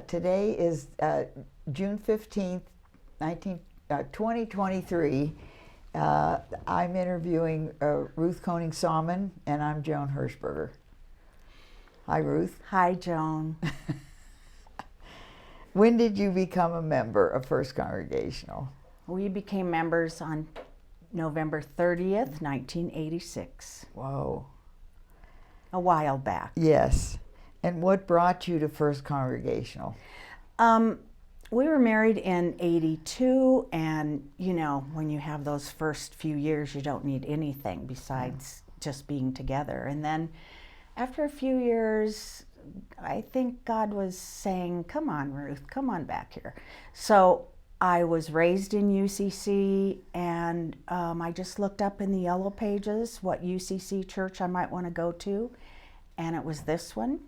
Today is June 15th, 2023. I'm interviewing Ruth Koenigsamen, and I'm Joan Hershberger. Hi, Ruth. Hi, Joan. When did you become a member of First Congregational? We became members on November 30th, 1986. Whoa. A while back. Yes. And what brought you to First Congregational? We were married in 82, and you know, when you have those first few years, you don't need anything besides just being together. And then after a few years, I think God was saying, come on, Ruth, come on back here. So I was raised in UCC, and I just looked up in the yellow pages what UCC church I might want to go to, and it was this one.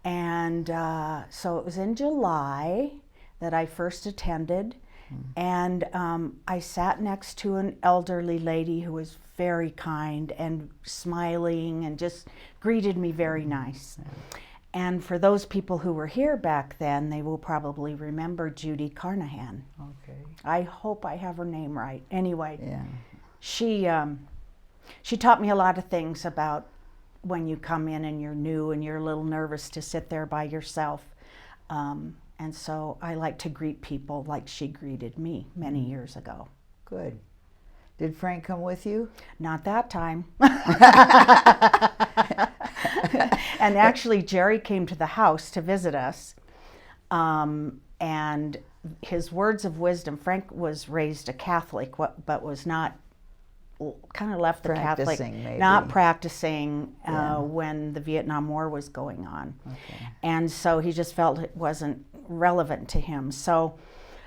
And so it was in July that I first attended, and I sat next to an elderly lady who was very kind and smiling and just greeted me very nice. And for those people who were here back then, they will probably remember Judy Carnahan. Okay. I hope I have her name right. Anyway, Yeah. she taught me a lot of things about when you come in and you're new and you're a little nervous to sit there by yourself. And so I like to greet people like she greeted me many years ago. Good. Did Frank come with you? Not that time. And actually, Jerry came to the house to visit us. And his words of wisdom, Frank was raised a Catholic, but was not, kind of left the Catholic, maybe. not practicing Yeah. when the Vietnam War was going on. Okay. And so he just felt it wasn't relevant to him. So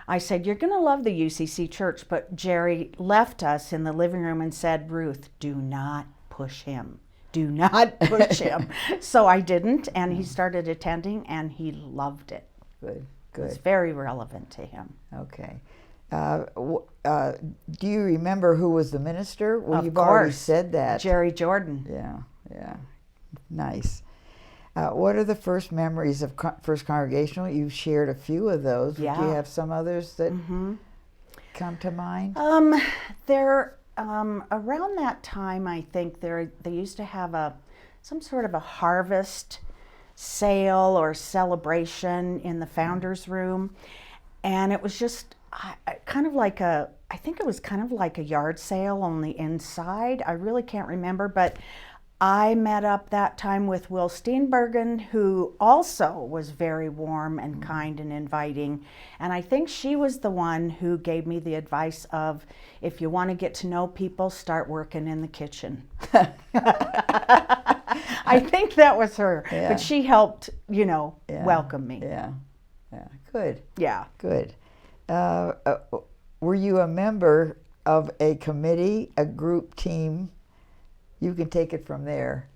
I said, you're going to love the UCC church, but Jerry left us in the living room and said, Ruth, do not push him. Do not push him. So I didn't, and he started attending, and he loved it. Good, It was good. very relevant to him. Okay. Do you remember who was the minister? Well, Of you've already course. said that. Jerry Jordan. Yeah. Nice. What are the first memories of First Congregational? You've shared a few of those. Yeah. Do you have some others that come to mind? Around that time, I think they used to have some sort of a harvest sale or celebration in the founder's room, and it was just kind of like I think it was kind of like a yard sale on the inside. I really can't remember, but I met up that time with Will Steenbergen, who also was very warm and kind and inviting. And I think she was the one who gave me the advice of, if you want to get to know people, start working in the kitchen. I think that was her, Yeah. but she helped, Yeah. welcome me. Yeah. Good. Yeah. Good. Were you a member of a committee, a group, team? You can take it from there.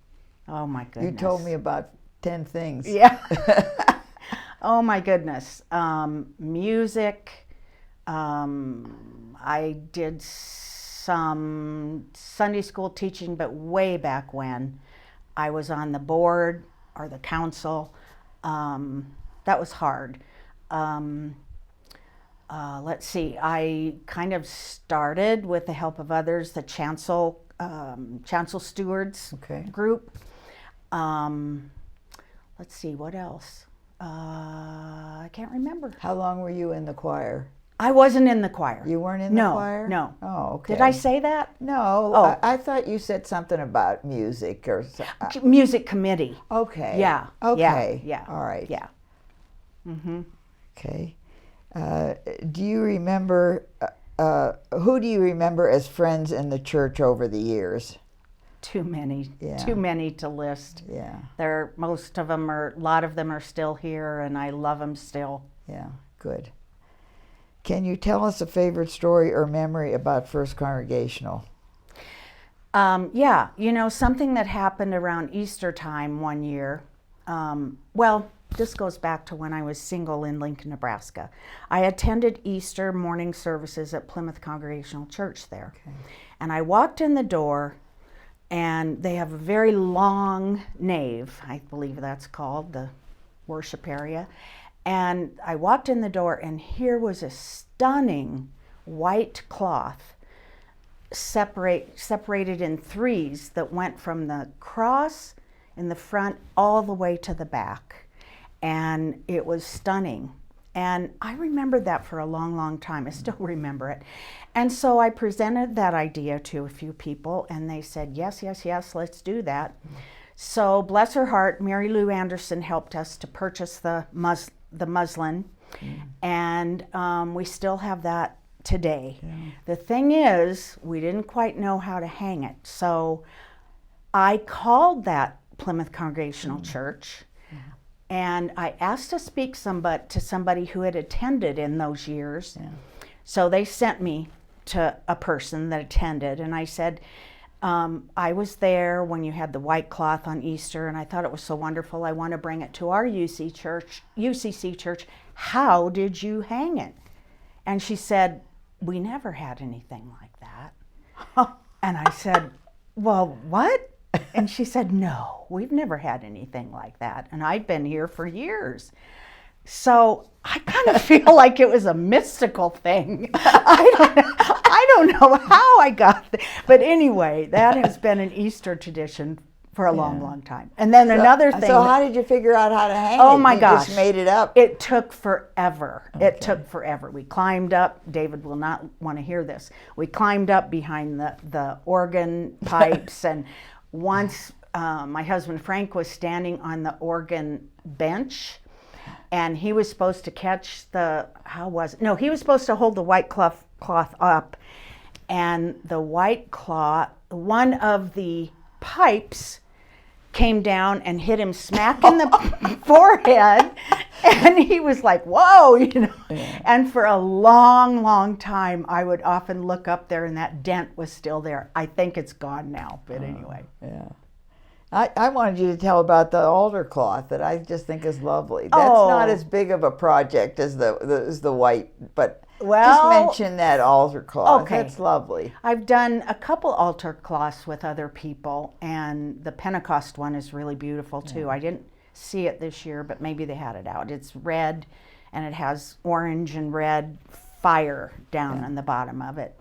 Oh my goodness. You told me about 10 things. Yeah. Oh my goodness. Music. I did some Sunday school teaching, but way back when. I was on the board or the council. That was hard. Let's see. I kind of started with the help of others, the chancel stewards Okay. group. Let's see, what else? I can't remember. How long were you in the choir? I wasn't in the choir. You weren't in the choir? No. Oh, okay. Did I say that? No. Oh. I thought you said something about music or something. Music committee. Okay. Yeah. Okay. Yeah. All right. Yeah. Okay. Do you remember, who do you remember as friends in the church over the years? Too many. Yeah. Too many to list. Yeah. A lot of them are still here, and I love them still. Yeah. Good. Can you tell us a favorite story or memory about First Congregational? Yeah, something that happened around Easter time one year. This goes back to when I was single in Lincoln, Nebraska. I attended Easter morning services at Plymouth Congregational Church there. Okay. And I walked in the door, and they have a very long nave, I believe that's called, the worship area. And I walked in the door, and here was a stunning white cloth separated in threes that went from the cross in the front all the way to the back. And it was stunning. And I remembered that for a long, long time. I still remember it. And so I presented that idea to a few people, and they said, yes, yes, yes, let's do that. So bless her heart, Mary Lou Anderson helped us to purchase the muslin, and we still have that today. Yeah. The thing is, we didn't quite know how to hang it. So I called that Plymouth Congregational Church, and I asked to speak to somebody who had attended in those years. Yeah. So they sent me to a person that attended, and I said, I was there when you had the white cloth on Easter, and I thought it was so wonderful. I want to bring it to our UCC church. How did you hang it? And she said, we never had anything like that. And I said, well, what? And she said, no, we've never had anything like that. And I've been here for years. So I kind of feel like it was a mystical thing. I don't know how I got there. But anyway, that has been an Easter tradition for a long, long time. And then another thing. So how did you figure out how to hang it? Oh my gosh. You just made it up? It took forever. Okay. It took forever. We climbed up. David will not want to hear this. We climbed up behind the organ pipes. And once my husband Frank was standing on the organ bench, and he was supposed to catch he was supposed to hold the white cloth up, and the white cloth, one of the pipes came down and hit him smack in the forehead, and he was like, whoa, Yeah. And for a long, long time, I would often look up there, and that dent was still there. I think it's gone now, but anyway. Yeah. I wanted you to tell about the altar cloth that I just think is lovely. That's not as big of a project as the white, but just mention that altar cloth. Okay. That's lovely. I've done a couple altar cloths with other people, and the Pentecost one is really beautiful too. I didn't see it this year, but maybe they had it out. It's red, and it has orange and red fire down on the bottom of it.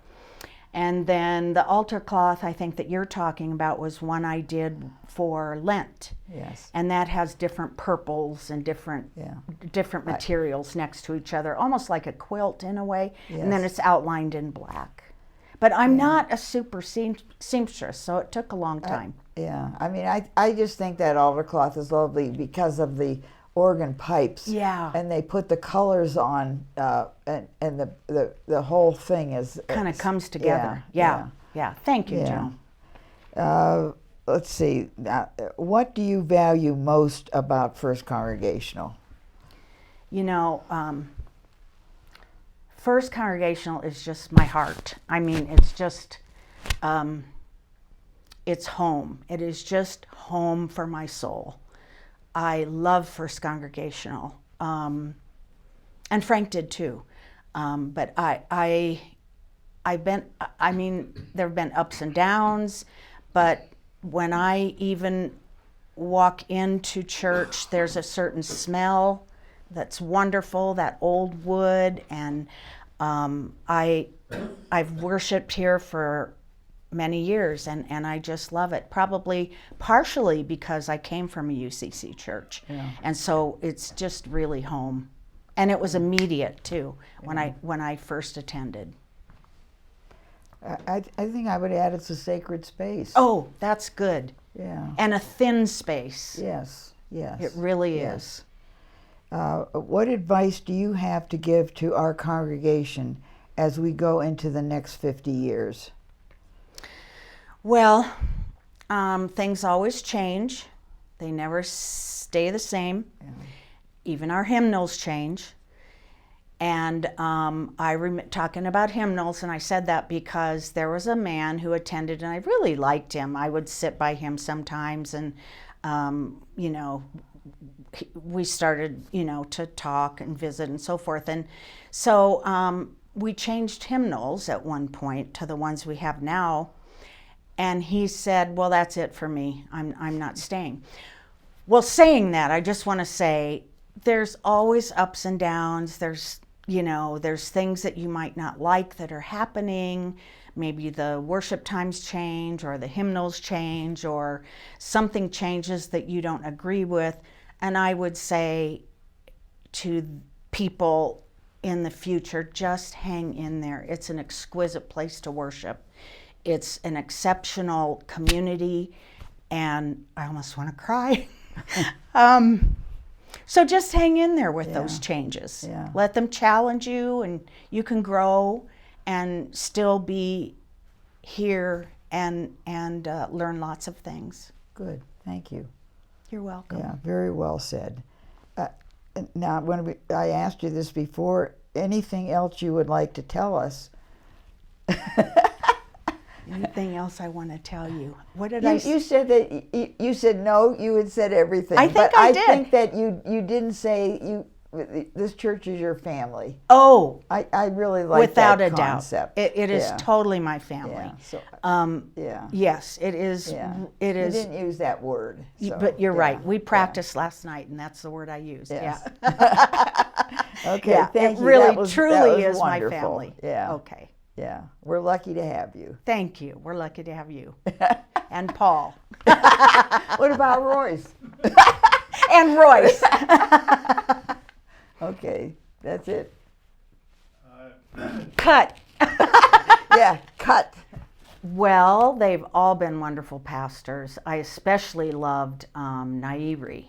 And then the altar cloth, I think that you're talking about, was one I did for Lent. Yes. And that has different purples and different materials next to each other, almost like a quilt in a way. Yes. And then it's outlined in black. But I'm not a super seamstress, so it took a long time. I mean, I just think that altar cloth is lovely because of the organ pipes. Yeah. And they put the colors on, and the whole thing is kind of comes together. Yeah. Thank you, Joan. Let's see. What do you value most about First Congregational? First Congregational is just my heart. I mean, it's just, it's home. It is just home for my soul. I love First Congregational, and Frank did too. But there have been ups and downs, but when I even walk into church, there's a certain smell that's wonderful, that old wood, and I've worshiped here for many years, and I just love it, probably partially because I came from a UCC church. And so it's just really home, and it was immediate too when I first attended. I think I would add it's a sacred space. Oh, that's good. And a thin space. Yes it really is. What advice do you have to give to our congregation as we go into the next 50 years? Well, things always change. They never stay the same. Even our hymnals change. And talking about hymnals, and I said that because there was a man who attended, and I really liked him. I would sit by him sometimes, and we started, to talk and visit and so forth. And so we changed hymnals at one point to the ones we have now. And he said, well, that's it for me. I'm not staying. Well, saying that, I just want to say there's always ups and downs. There's things that you might not like that are happening. Maybe the worship times change, or the hymnals change, or something changes that you don't agree with. And I would say to people in the future, just hang in there. It's an exquisite place to worship. It's an exceptional community, and I almost want to cry. So just hang in there with those changes. Yeah. Let them challenge you, and you can grow and still be here and learn lots of things. Good, thank you. You're welcome. Yeah, very well said. Now, I asked you this before, anything else you would like to tell us? Anything else I want to tell you? What did You said that you said no. You had said everything. I think but I did. I think that you didn't say this church is your family. Oh, I really like without that a concept. doubt. It is totally my family. Yeah. So, yeah. Yes, it is. Yeah. It is. You didn't use that word. So, but you're right. We practiced last night, and that's the word I used. Yes. Yeah. Okay. Yeah, Thank it you. really, truly is wonderful. my family. Yeah. Okay. Yeah. We're lucky to have you. Thank you. We're lucky to have you. And Paul. What about Royce? And Royce. Okay. That's it. Cut. Yeah. Cut. Well, they've all been wonderful pastors. I especially loved Nayiri.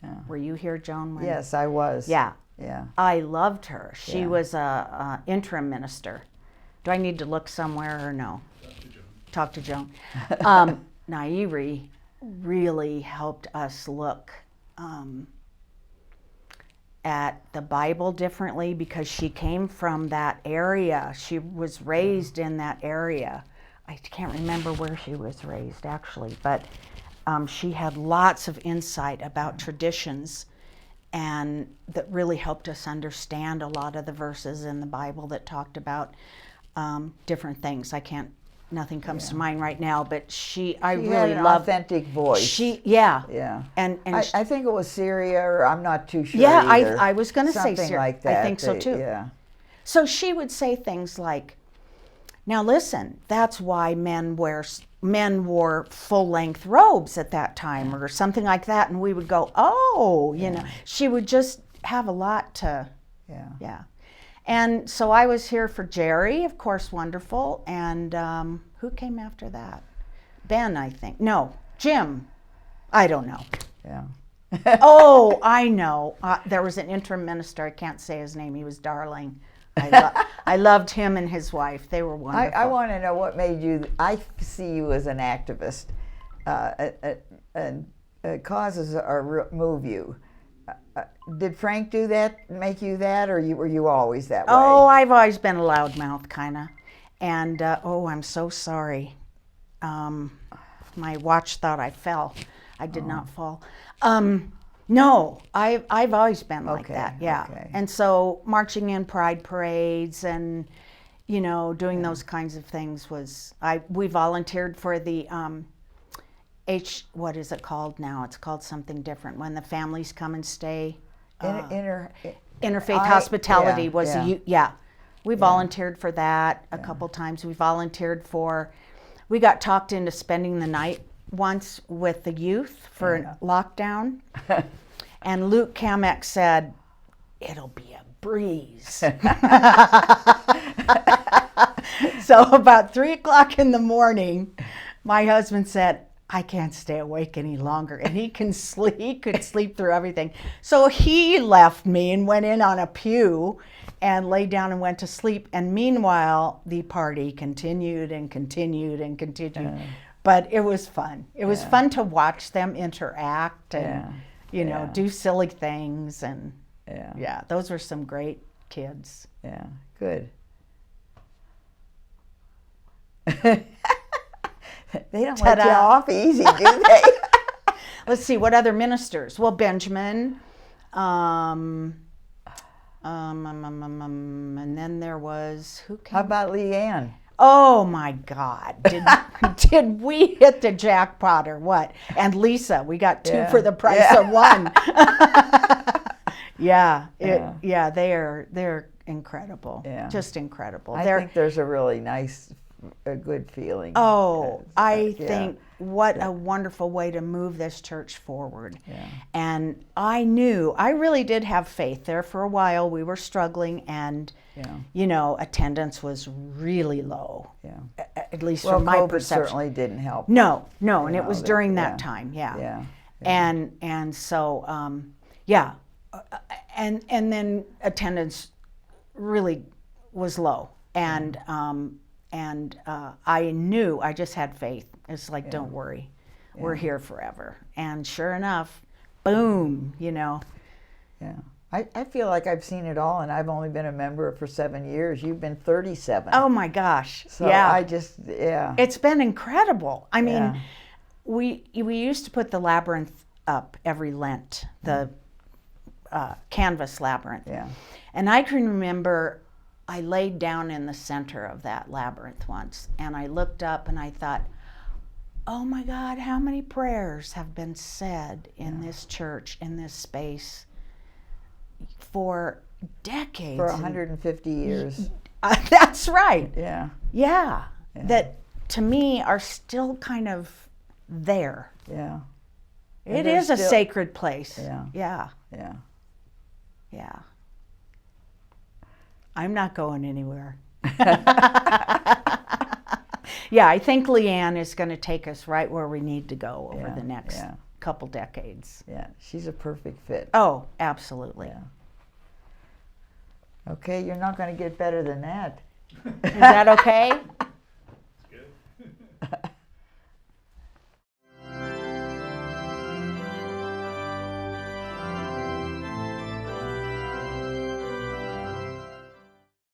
Yeah. Were you here, Joan? Yes, I was. Yeah. Yeah. I loved her. She Yeah. was a interim minister. Do I need to look somewhere or no? Talk to Joan. Nayiri really helped us look at the Bible differently, because she came from that area. She was raised in that area. I can't remember where she was raised actually, but she had lots of insight about traditions, and that really helped us understand a lot of the verses in the Bible that talked about different things. Nothing comes to mind right now, but I really had an loved authentic voice. Yeah. And I think it was Syria, or I'm not too sure. yeah, either. I was going to say something Syria. like that. I think so too. Yeah. So she would say things like, "Now listen, that's why men wore full-length robes at that time," or something like that, and we would go, "Oh, you know." She would just have a lot to. Yeah. And so I was here for Jerry, of course, wonderful. And who came after that? Ben, I think. No, Jim. I don't know. Yeah. Oh, I know. There was an interim minister. I can't say his name. He was darling. I loved him and his wife. They were wonderful. I want to know what made you. I see you as an activist, and causes move you. Did Frank do that, make you that, or were you always that way? Oh, I've always been a loudmouth, kind of. And, I'm so sorry. My watch thought I fell. I did not fall. No, I've always been like that, yeah. Okay. And so marching in pride parades and, doing those kinds of things we volunteered for the, what is it called now? It's called something different. When the families come and stay. Interfaith hospitality was we volunteered for that a couple times. We got talked into spending the night once with the youth for a lockdown. And Luke Kamek said, "It'll be a breeze." So about 3:00 in the morning, my husband said, "I can't stay awake any longer," and he could sleep through everything. So he left me and went in on a pew and lay down and went to sleep. And meanwhile, the party continued and continued and continued. But it was fun. It was fun to watch them interact and, do silly things. And those were some great kids. Yeah, good. They don't let you off easy, do they? Let's see, what other ministers? Well, Benjamin, and then there was, who came? How about Leanne? Oh my God, did we hit the jackpot or what? And Lisa, we got two for the price of one. Yeah, they're incredible. Yeah. Just incredible. I think there's a really nice, a good feeling. Oh, I think what a wonderful way to move this church forward. Yeah. And I really did have faith there for a while. We were struggling, and attendance was really low. Yeah. At least from my COVID perception. certainly didn't help. No, and it was during that time. Yeah. Yeah. And so and then attendance really was low, and I just had faith. It's like, don't worry, we're here forever. And sure enough, boom, Yeah. I feel like I've seen it all, and I've only been a member for 7 years. You've been 37. Oh my gosh. So It's been incredible. I mean, we used to put the Labyrinth up every Lent, the canvas Labyrinth. Yeah. And I can remember I laid down in the center of that labyrinth once, and I looked up and I thought, oh my God, how many prayers have been said in this church, in this space, for decades. For 150 years. That's right. Yeah. That to me are still kind of there. Yeah. It is a sacred place. Yeah. I'm not going anywhere. I think Leanne is going to take us right where we need to go over the next couple decades. Yeah, she's a perfect fit. Oh, absolutely. Yeah. Okay, you're not going to get better than that. Is that okay?